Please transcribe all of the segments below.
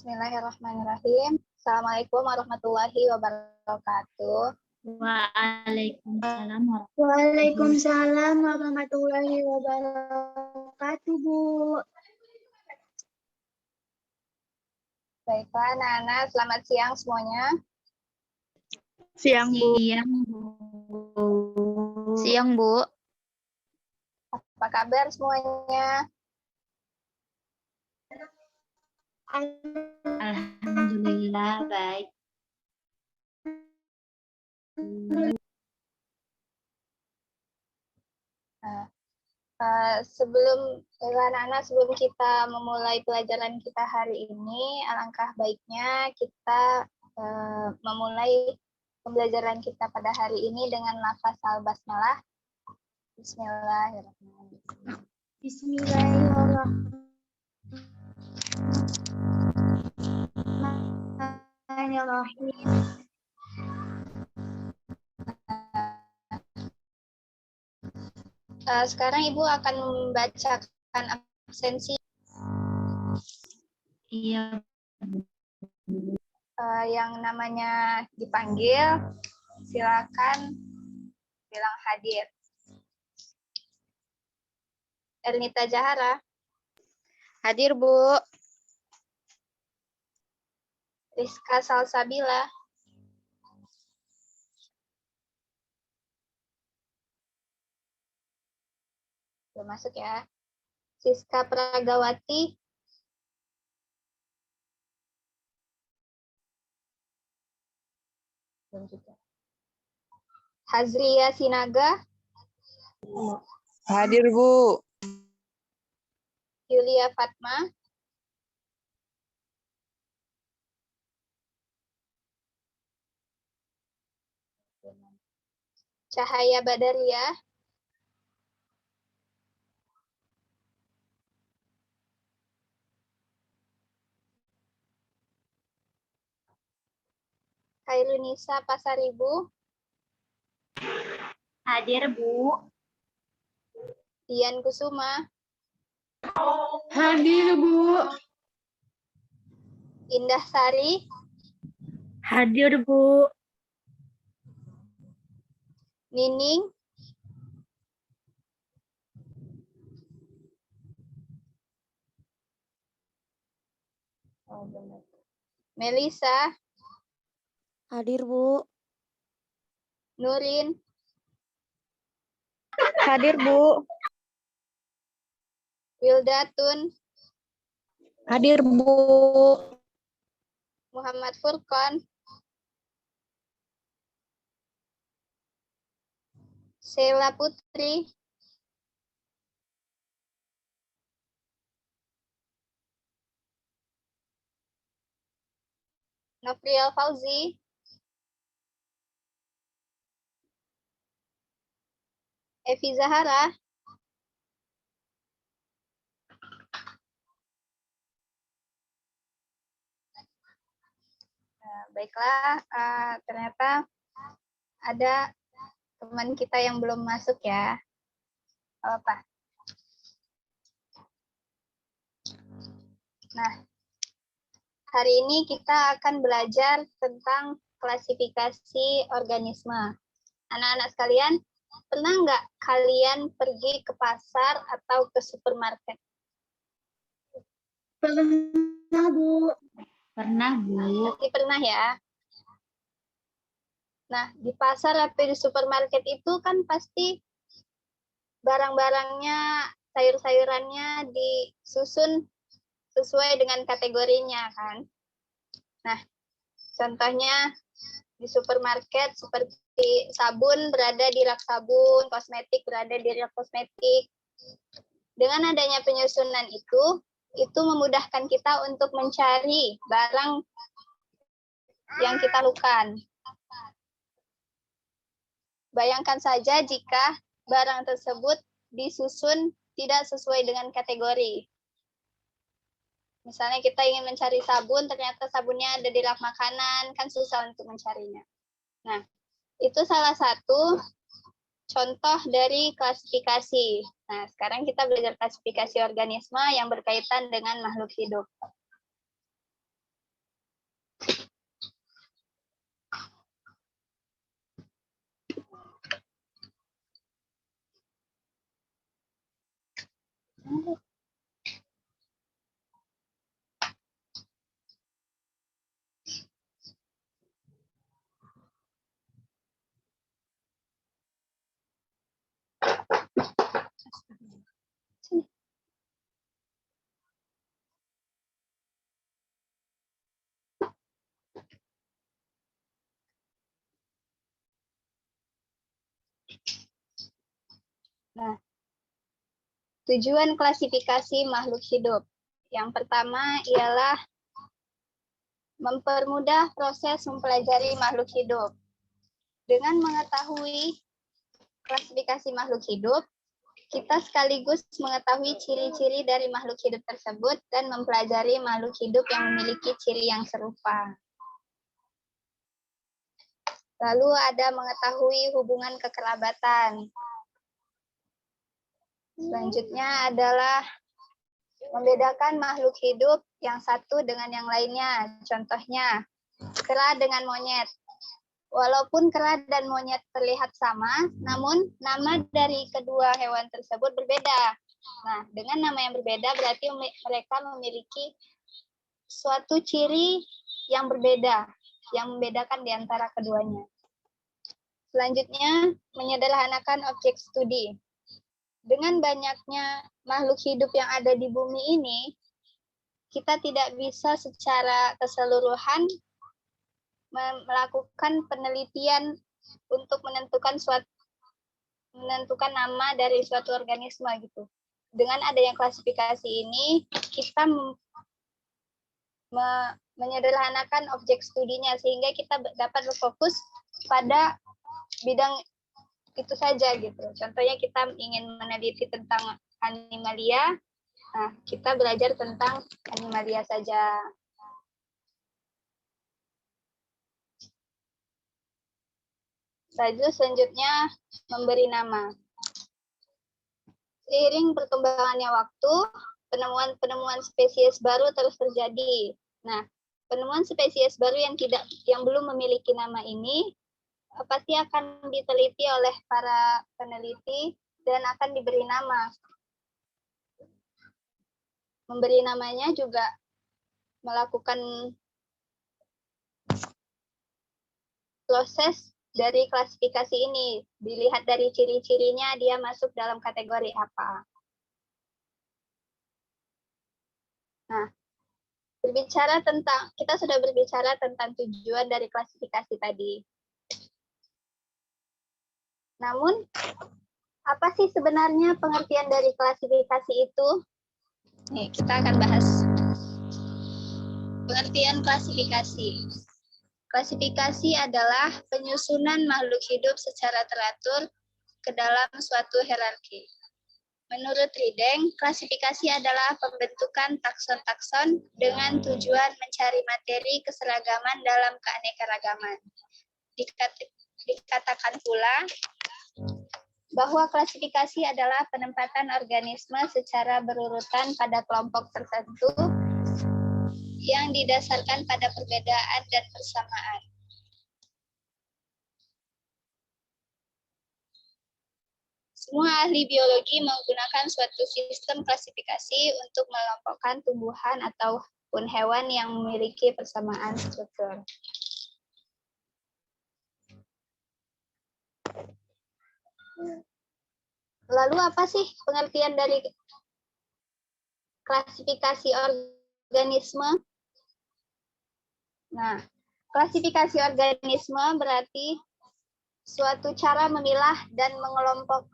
Bismillahirrahmanirrahim. Assalamualaikum warahmatullahi wabarakatuh. Waalaikumsalam Waalaikumsalam warahmatullahi wabarakatuh, Bu. Baiklah, anak-anak, selamat siang semuanya. Siang, Bu. Siang, Bu. Apa kabar semuanya? Alhamdulillah, baik. Sebelum kita memulai pelajaran kita hari ini, alangkah baiknya kita memulai pembelajaran kita pada hari ini dengan lafaz al-basmalah. Bismillahirrahmanirrahim. Bismillahirrahmanirrahim. Sekarang Ibu akan membacakan absensi. Iya. Yang namanya dipanggil, silakan bilang hadir. Ernita Jahara. Hadir, Bu. Rizka Salsabila. Belum masuk ya. Siska Pragawati. Belum juga. Hazria Sinaga. Hadir, Bu. Yulia Fatma. Cahaya Badaria. Kairunisa Pasaribu. Hadir, Bu. Dian Kusuma. Hadir, Bu. Indah Sari. Hadir, Bu. Nining. Melisa. Hadir, Bu. Nurin. Hadir, Bu. Wildatun. Hadir, Bu. Muhammad Furqan. Sheila Putri. Nofrial Fauzi. Evi Zahara. Baiklah, ternyata ada teman kita yang belum masuk ya. Apa? Nah, hari ini kita akan belajar tentang klasifikasi organisme. Anak-anak sekalian, pernah nggak kalian pergi ke pasar atau ke supermarket? Pernah, Bu. Pernah, Bu. Pasti pernah ya. Nah, di pasar atau di supermarket itu kan pasti barang-barangnya, sayur-sayurannya disusun sesuai dengan kategorinya kan. Nah, contohnya di supermarket seperti sabun berada di rak sabun, kosmetik berada di rak kosmetik. Dengan adanya penyusunan itu memudahkan kita untuk mencari barang yang kita perlukan. Bayangkan saja jika barang tersebut disusun tidak sesuai dengan kategori. Misalnya kita ingin mencari sabun, ternyata sabunnya ada di rak makanan, kan susah untuk mencarinya. Nah, itu salah satu contoh dari klasifikasi. Nah, sekarang kita belajar klasifikasi organisme yang berkaitan dengan makhluk hidup. Nah, tujuan klasifikasi makhluk hidup. Yang pertama ialah mempermudah proses mempelajari makhluk hidup. Dengan mengetahui klasifikasi makhluk hidup, kita sekaligus mengetahui ciri-ciri dari makhluk hidup tersebut dan mempelajari makhluk hidup yang memiliki ciri yang serupa. Lalu ada mengetahui hubungan kekerabatan. Selanjutnya adalah membedakan makhluk hidup yang satu dengan yang lainnya. Contohnya, kera dengan monyet. Walaupun kera dan monyet terlihat sama, namun nama dari kedua hewan tersebut berbeda. Nah, dengan nama yang berbeda berarti mereka memiliki suatu ciri yang berbeda, yang membedakan di antara keduanya. Selanjutnya, menyederhanakan objek studi. Dengan banyaknya makhluk hidup yang ada di bumi ini, kita tidak bisa secara keseluruhan melakukan penelitian untuk menentukan nama dari suatu organisme gitu. Dengan adanya klasifikasi ini, kita menyederhanakan objek studinya sehingga kita dapat berfokus pada bidang itu saja gitu. Contohnya kita ingin meneliti tentang animalia, nah kita belajar tentang animalia saja. Selanjutnya, memberi nama. Seiring perkembangannya waktu, penemuan-penemuan spesies baru terus terjadi. Nah, penemuan spesies baru yang belum memiliki nama ini pasti akan diteliti oleh para peneliti dan akan diberi nama. Memberi namanya juga melakukan proses dari klasifikasi ini. Dilihat dari ciri-cirinya dia masuk dalam kategori apa. Nah, kita sudah berbicara tentang tujuan dari klasifikasi tadi. Namun, apa sih sebenarnya pengertian dari klasifikasi itu? Nih, kita akan bahas pengertian klasifikasi. Klasifikasi adalah penyusunan makhluk hidup secara teratur ke dalam suatu hierarki. Menurut Rideng, klasifikasi adalah pembentukan takson-takson dengan tujuan mencari materi keseragaman dalam keanekaragaman. Dikatakan pula bahwa klasifikasi adalah penempatan organisme secara berurutan pada kelompok tertentu yang didasarkan pada perbedaan dan persamaan. Semua ahli biologi menggunakan suatu sistem klasifikasi untuk mengelompokkan tumbuhan ataupun hewan yang memiliki persamaan struktur. Lalu apa sih pengertian dari klasifikasi organisme? Nah, klasifikasi organisme berarti suatu cara memilah dan mengelompok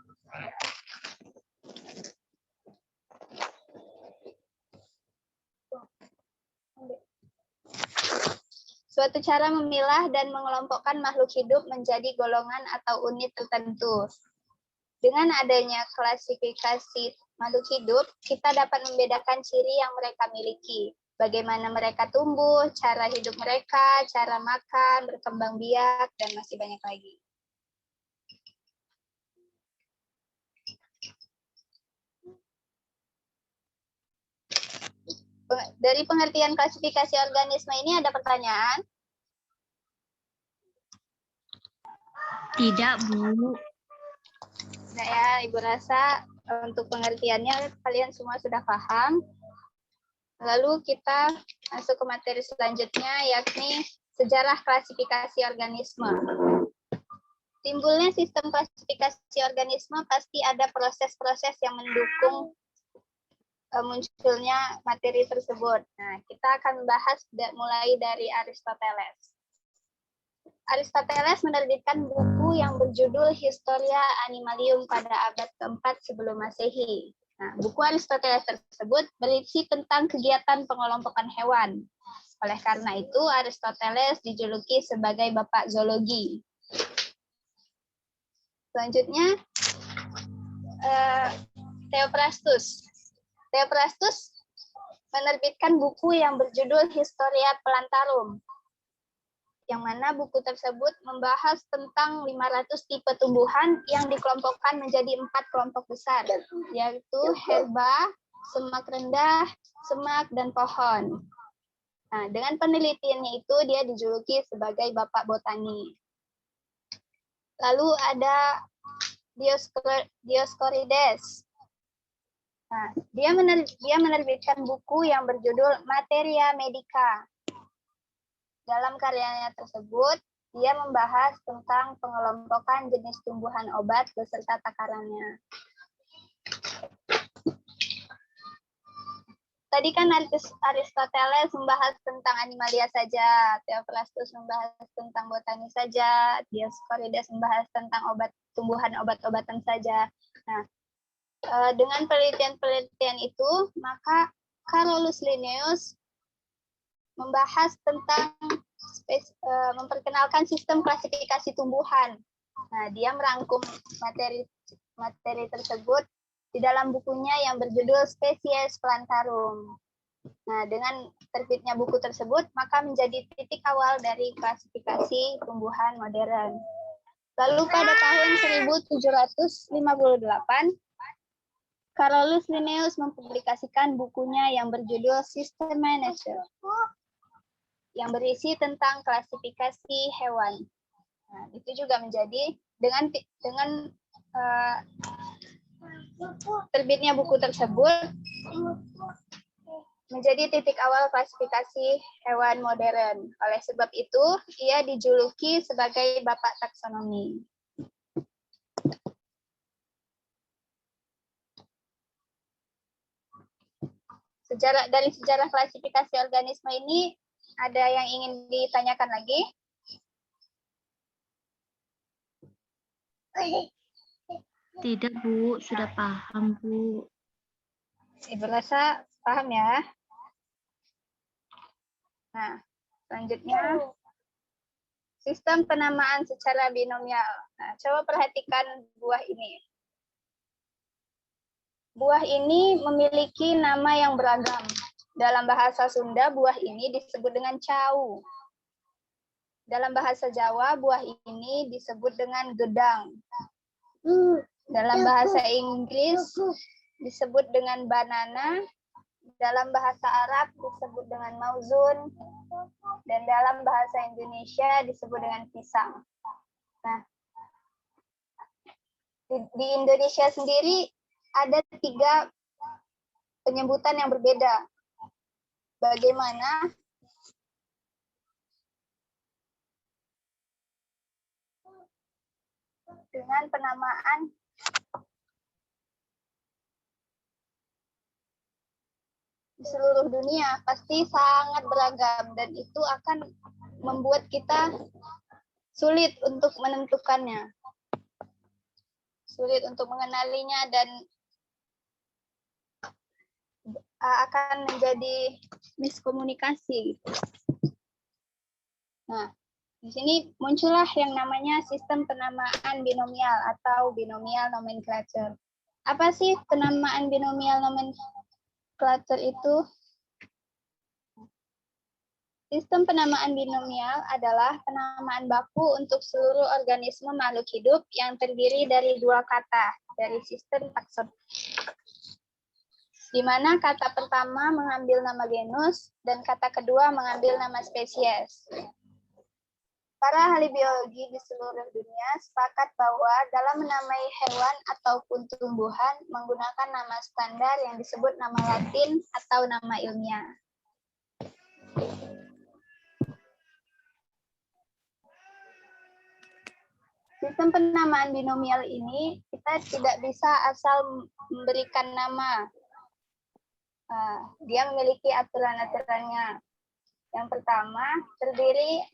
mengelompokkan makhluk hidup menjadi golongan atau unit tertentu. Dengan adanya klasifikasi makhluk hidup, kita dapat membedakan ciri yang mereka miliki. Bagaimana mereka tumbuh, cara hidup mereka, cara makan, berkembang biak, dan masih banyak lagi. Dari pengertian klasifikasi organisme ini ada pertanyaan? Tidak, Bu. Nah ya, Ibu rasa untuk pengertiannya kalian semua sudah paham. Lalu kita masuk ke materi selanjutnya, yakni sejarah klasifikasi organisme. Timbulnya sistem klasifikasi organisme pasti ada proses-proses yang mendukung munculnya materi tersebut. Nah, kita akan bahas mulai dari Aristoteles. Aristoteles menerbitkan buku buku yang berjudul Historia Animalium pada abad keempat sebelum Masehi. Nah, buku Aristoteles tersebut berisi tentang kegiatan pengelompokan hewan. Oleh karena itu, Aristoteles dijuluki sebagai bapak zoologi. Selanjutnya, Theophrastus. Theophrastus menerbitkan buku yang berjudul Historia Plantarum, yang mana buku tersebut membahas tentang 500 tipe tumbuhan yang dikelompokkan menjadi 4 kelompok besar, yaitu herba, semak rendah, semak, dan pohon. Nah, dengan penelitiannya itu dia dijuluki sebagai bapak botani. Lalu ada Dioscorides. Nah, dia menerbitkan buku yang berjudul Materia Medica. Dalam karyanya tersebut, dia membahas tentang pengelompokan jenis tumbuhan obat beserta takarannya. Tadi kan Aristoteles membahas tentang animalia saja, Theophrastus membahas tentang botani saja, Dioscorides membahas tentang obat-obatan saja. Nah, dengan penelitian-penelitian itu, maka Carolus Linnaeus membahas tentang memperkenalkan sistem klasifikasi tumbuhan. Nah, dia merangkum materi tersebut di dalam bukunya yang berjudul Species Plantarum. Nah, dengan terbitnya buku tersebut, maka menjadi titik awal dari klasifikasi tumbuhan modern. Lalu pada tahun 1758, Carolus Linnaeus mempublikasikan bukunya yang berjudul Systema Naturae, yang berisi tentang klasifikasi hewan. Nah, itu juga menjadi dengan terbitnya buku tersebut menjadi titik awal klasifikasi hewan modern. Oleh sebab itu, ia dijuluki sebagai bapak taksonomi. Dari sejarah klasifikasi organisme ini, ada yang ingin ditanyakan lagi? Tidak, Bu. Sudah paham, Bu. Ibu rasa paham ya? Nah, selanjutnya, sistem penamaan secara binomial. Nah, coba perhatikan buah ini. Buah ini memiliki nama yang beragam. Dalam bahasa Sunda, buah ini disebut dengan cau. Dalam bahasa Jawa, buah ini disebut dengan gedang. Dalam bahasa Inggris, disebut dengan banana. Dalam bahasa Arab, disebut dengan mauzun. Dan dalam bahasa Indonesia, disebut dengan pisang. Nah, di Indonesia sendiri, ada 3 penyebutan yang berbeda. Bagaimana dengan penamaan di seluruh dunia? Pasti sangat beragam dan itu akan membuat kita sulit untuk menentukannya, sulit untuk mengenalinya, dan akan menjadi miskomunikasi. Nah, di sini muncullah yang namanya sistem penamaan binomial atau binomial nomenclature. Apa sih penamaan binomial nomenclature itu? Sistem penamaan binomial adalah penamaan baku untuk seluruh organisme makhluk hidup yang terdiri dari 2 kata dari sistem takson, di mana kata pertama mengambil nama genus dan kata kedua mengambil nama spesies. Para ahli biologi di seluruh dunia sepakat bahwa dalam menamai hewan ataupun tumbuhan menggunakan nama standar yang disebut nama Latin atau nama ilmiah. Sistem penamaan binomial ini kita tidak bisa asal memberikan nama. Dia memiliki aturan-aturannya. Yang pertama, terdiri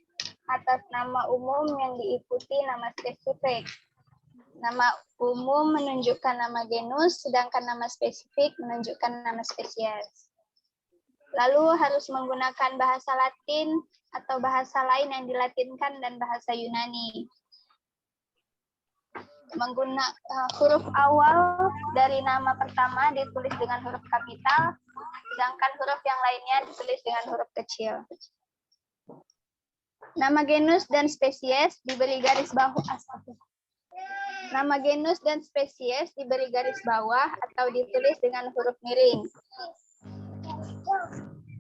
atas nama umum yang diikuti nama spesifik. Nama umum menunjukkan nama genus, sedangkan nama spesifik menunjukkan nama spesies. Lalu harus menggunakan bahasa Latin atau bahasa lain yang dilatinkan dan bahasa Yunani. Menggunakan huruf awal dari nama pertama ditulis dengan huruf kapital, sedangkan huruf yang lainnya ditulis dengan huruf kecil. Nama genus dan spesies diberi garis bawah. Nama genus dan spesies diberi garis bawah atau ditulis dengan huruf miring.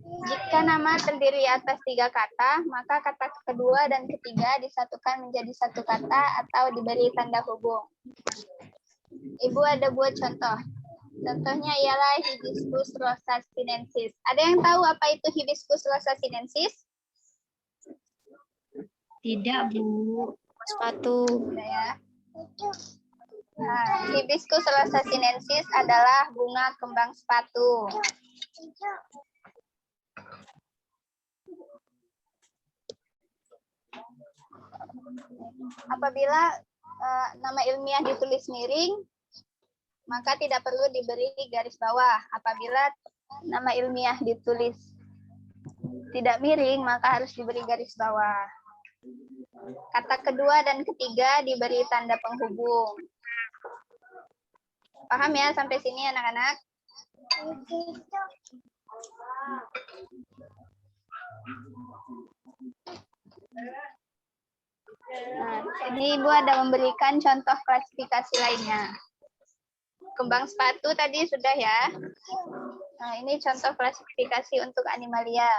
Jika nama terdiri atas 3 kata, maka kata kedua dan ketiga disatukan menjadi satu kata atau diberi tanda hubung. Ibu ada buat contoh. Contohnya ialah Hibiscus rosa sinensis. Ada yang tahu apa itu Hibiscus rosa sinensis? Tidak, Bu. Sepatu. Ada ya. Nah, Hibiscus rosa sinensis adalah bunga kembang sepatu. Apabila nama ilmiah ditulis miring, maka tidak perlu diberi garis bawah. Apabila nama ilmiah ditulis tidak miring, maka harus diberi garis bawah. Kata kedua dan ketiga diberi tanda penghubung. Paham ya sampai sini anak-anak? Nah, ini Ibu ada memberikan contoh klasifikasi lainnya. Kembang sepatu tadi sudah ya. Nah, ini contoh klasifikasi untuk animalia.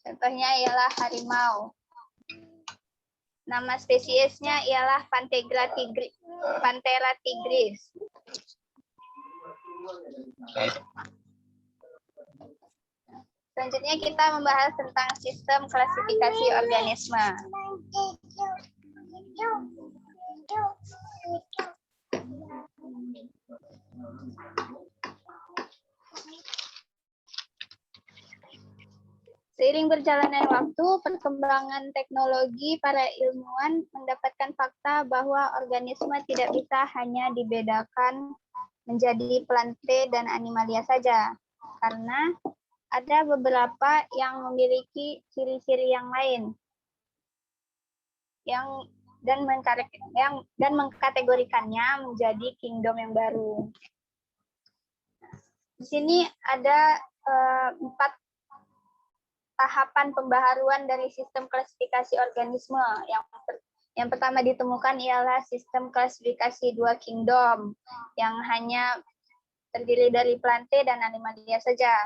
Contohnya ialah harimau. Nama spesiesnya ialah Panthera tigris. Selanjutnya kita membahas tentang sistem klasifikasi organisme. Seiring berjalannya waktu, perkembangan teknologi, para ilmuwan mendapatkan fakta bahwa organisme tidak bisa hanya dibedakan menjadi plante dan animalia saja, karena ada beberapa yang memiliki ciri-ciri yang lain dan mengkategorikannya menjadi kingdom yang baru. Di sini ada 4 tahapan pembaharuan dari sistem klasifikasi organisme. Yang pertama ditemukan ialah sistem klasifikasi 2 kingdom yang hanya terdiri dari plante dan animalia saja.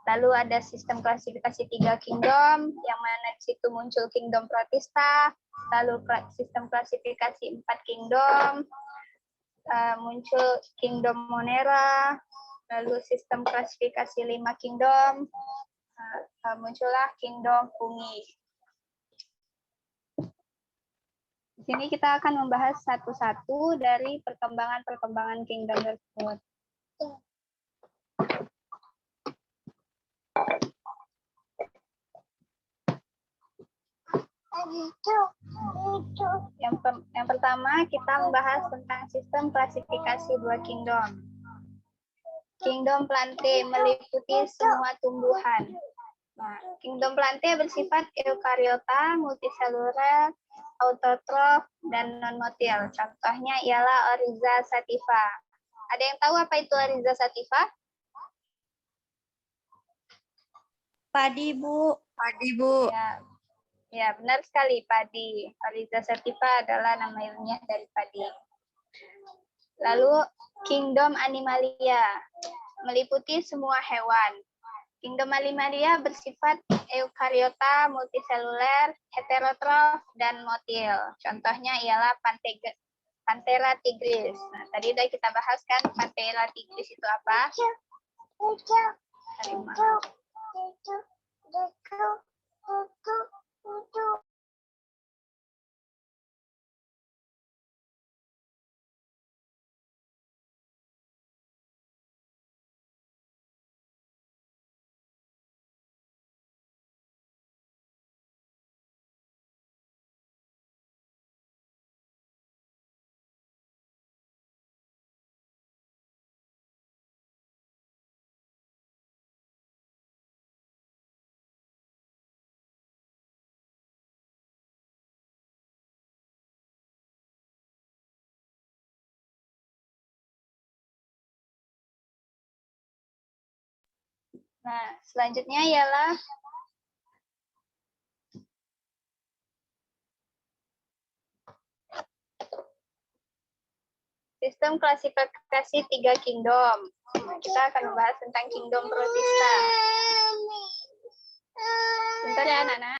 Lalu ada sistem klasifikasi 3 kingdom yang mana di situ muncul kingdom protista, lalu sistem klasifikasi 4 kingdom muncul kingdom monera, lalu sistem klasifikasi 5 kingdom muncullah kingdom fungi. Di sini kita akan membahas satu-satu dari perkembangan kingdom tersebut. Yang pertama kita membahas tentang sistem klasifikasi 2 kingdom. Kingdom plante meliputi semua tumbuhan. Nah, kingdom plante bersifat eukariota, multiseluler, autotrof, dan non-motil. Contohnya ialah Oryza sativa. Ada yang tahu apa itu Oryza sativa? Padi, Bu. Padi, Bu. Ya, benar sekali, padi. Oryza sativa adalah nama ilmiah dari padi. Lalu, kingdom animalia meliputi semua hewan. Kingdom animalia bersifat eukariota, multiseluler, heterotrof, dan motil. Contohnya ialah Panthera tigris. Nah, tadi sudah kita bahas kan Panthera tigris itu apa? Harimau. Nah, selanjutnya ialah sistem klasifikasi 3 kingdom. Nah, kita akan membahas tentang kingdom protista. Bentar ya, anak-anak.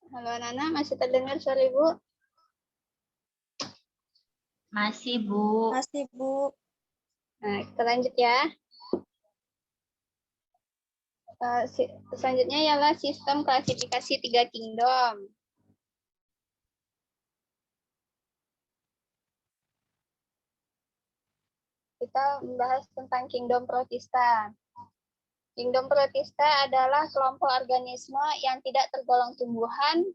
Halo anak-anak, masih terdengar suara Ibu? Masih, Bu. Masih, Bu. Nah, kita lanjut ya. Selanjutnya ialah sistem klasifikasi 3 kingdom. Kita membahas tentang kingdom protista. Kingdom protista adalah kelompok organisme yang tidak tergolong tumbuhan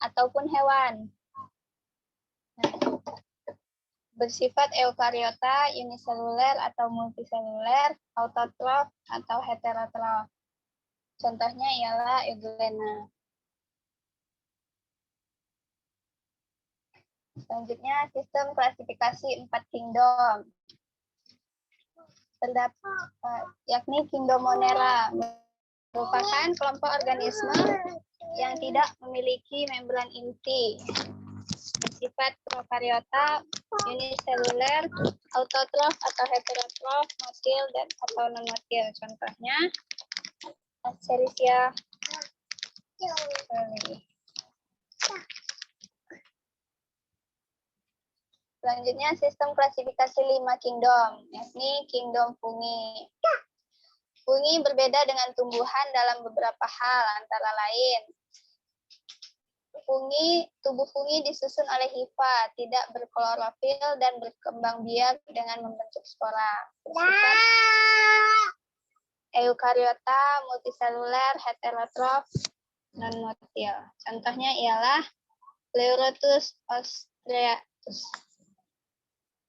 ataupun hewan. Bersifat eukariota, uniseluler atau multiseluler, autotrof atau heterotrof. Contohnya ialah Euglena. Selanjutnya sistem klasifikasi 4 kingdom. Yakni kingdom Monera, merupakan kelompok organisme yang tidak memiliki membran inti, bersifat prokariota, uniseluler, autotrof atau heterotrof, motil dan atau non motil. Contohnya Escherichia coli. Selanjutnya sistem klasifikasi 5 kingdom, yakni kingdom fungi. Fungi berbeda dengan tumbuhan dalam beberapa hal, antara lain tubuh fungi disusun oleh hifa, tidak berklorofil dan berkembang biak dengan membentuk spora. Bersifat eukariota, multiseluler, heterotrof, non-motil. Contohnya ialah Pleurotus ostreatus,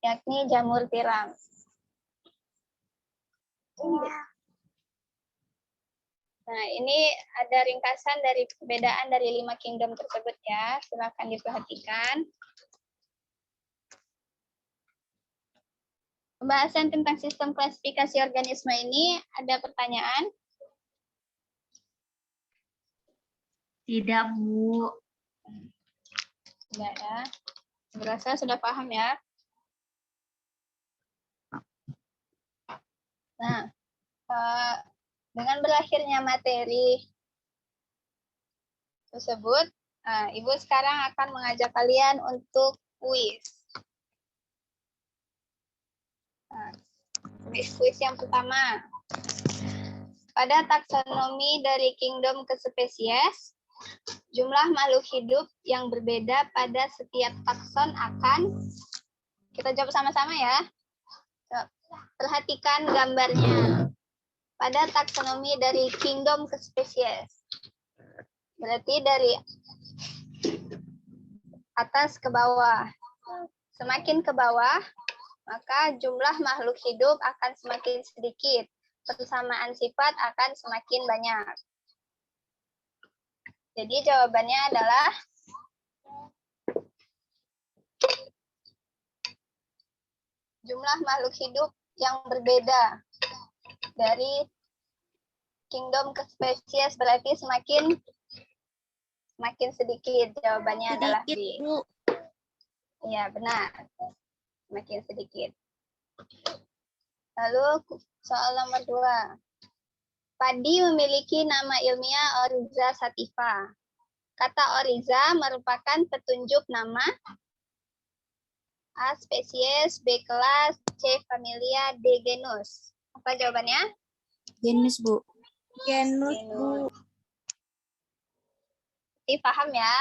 yakni jamur tiram. Nah, ini ada ringkasan dari perbedaan dari 5 kingdom tersebut ya. Silakan diperhatikan. Pembahasan tentang sistem klasifikasi organisme ini ada pertanyaan? Tidak, Bu. Tidak ya. Berasa sudah paham ya. Nah, dengan berakhirnya materi tersebut, Ibu sekarang akan mengajak kalian untuk kuis. Kuis yang pertama. Pada taksonomi dari kingdom ke spesies, jumlah makhluk hidup yang berbeda pada setiap takson akan, kita jawab sama-sama ya. Perhatikan gambarnya. Pada taksonomi dari kingdom ke spesies, berarti dari atas ke bawah. Semakin ke bawah, maka jumlah makhluk hidup akan semakin sedikit. Persamaan sifat akan semakin banyak. Jadi jawabannya adalah jumlah makhluk hidup yang berbeda dari kingdom ke spesies berarti semakin sedikit. Jawabannya adalah B. Sedikit, Bu. Iya, benar. Semakin sedikit. Lalu soal nomor 2. Padi memiliki nama ilmiah Oryza sativa. Kata Oryza merupakan petunjuk nama A. Spesies, B. Kelas, C. Familia, D. Genus. Apa jawabannya? Genus, Bu. Genus, Bu. Paham ya?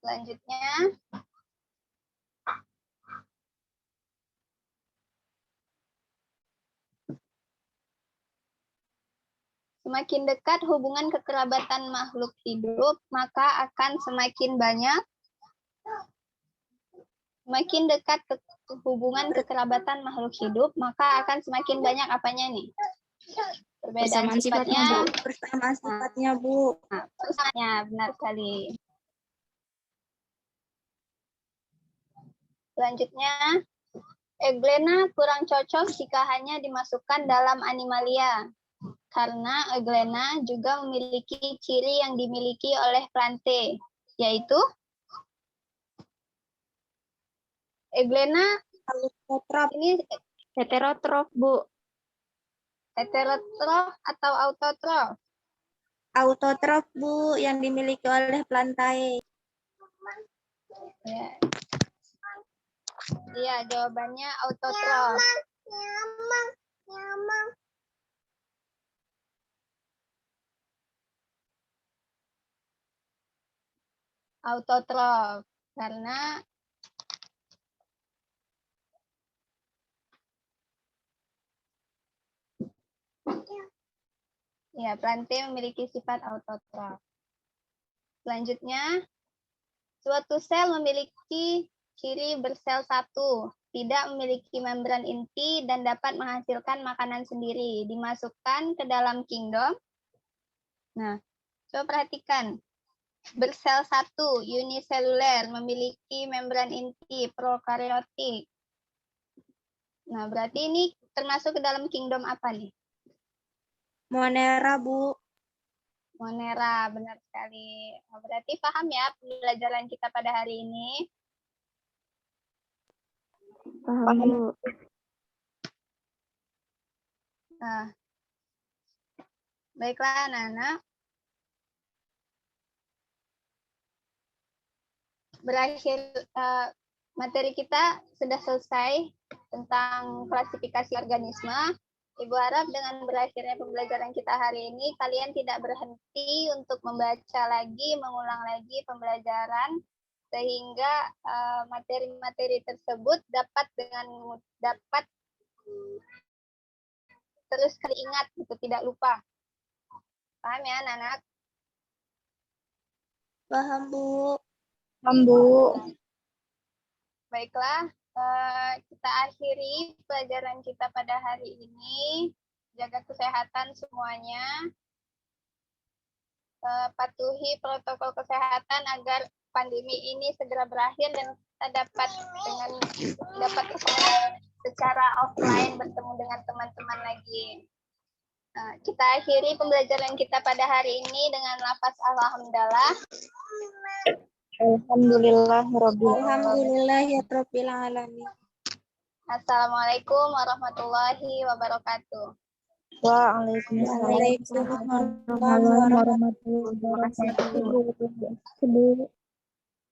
Selanjutnya. Semakin dekat hubungan kekerabatan makhluk hidup, maka akan semakin banyak. Semakin dekat hubungan kekerabatan makhluk hidup, maka akan semakin banyak apanya nih? Perbedaan Persamaan sifatnya, Bu. Persamaan sifatnya, Bu. Nah, persamaannya benar sekali. Selanjutnya, Euglena kurang cocok jika hanya dimasukkan dalam Animalia. Karena Euglena juga memiliki ciri yang dimiliki oleh Plante, yaitu Euglena ini Heterotrof, Bu. heterotrof atau autotrof? Autotrof, Bu, yang dimiliki oleh Plantae. Ya. Iya, jawabannya autotrof. Autotrof karena ya, Plante memiliki sifat autotrof. Selanjutnya, suatu sel memiliki ciri bersel satu, tidak memiliki membran inti dan dapat menghasilkan makanan sendiri, dimasukkan ke dalam kingdom. Nah, coba perhatikan. Bersel satu, uniseluler, memiliki membran inti, prokaryotik. Nah, berarti ini termasuk ke dalam kingdom apa nih? Monera, Bu. Monera, benar sekali. Nah, berarti paham ya pembelajaran kita pada hari ini? Paham, Bu. Nah, baiklah anak-anak. Berakhir materi kita sudah selesai tentang klasifikasi organisme. Ibu harap dengan berakhirnya pembelajaran kita hari ini, kalian tidak berhenti untuk membaca lagi, mengulang lagi pembelajaran, sehingga materi-materi tersebut dapat terus teringat, gitu, tidak lupa. Paham ya, anak-anak? Paham, Bu. Baiklah, kita akhiri pelajaran kita pada hari ini. Jaga kesehatan semuanya. Patuhi protokol kesehatan agar pandemi ini segera berakhir dan kita dapat ketemu secara offline, bertemu dengan teman-teman lagi. Kita akhiri pembelajaran kita pada hari ini dengan lafaz alhamdulillah. Alhamdulillahirabbil alamin. Assalamualaikum warahmatullahi wabarakatuh. Waalaikumsalam warahmatullahi wabarakatuh.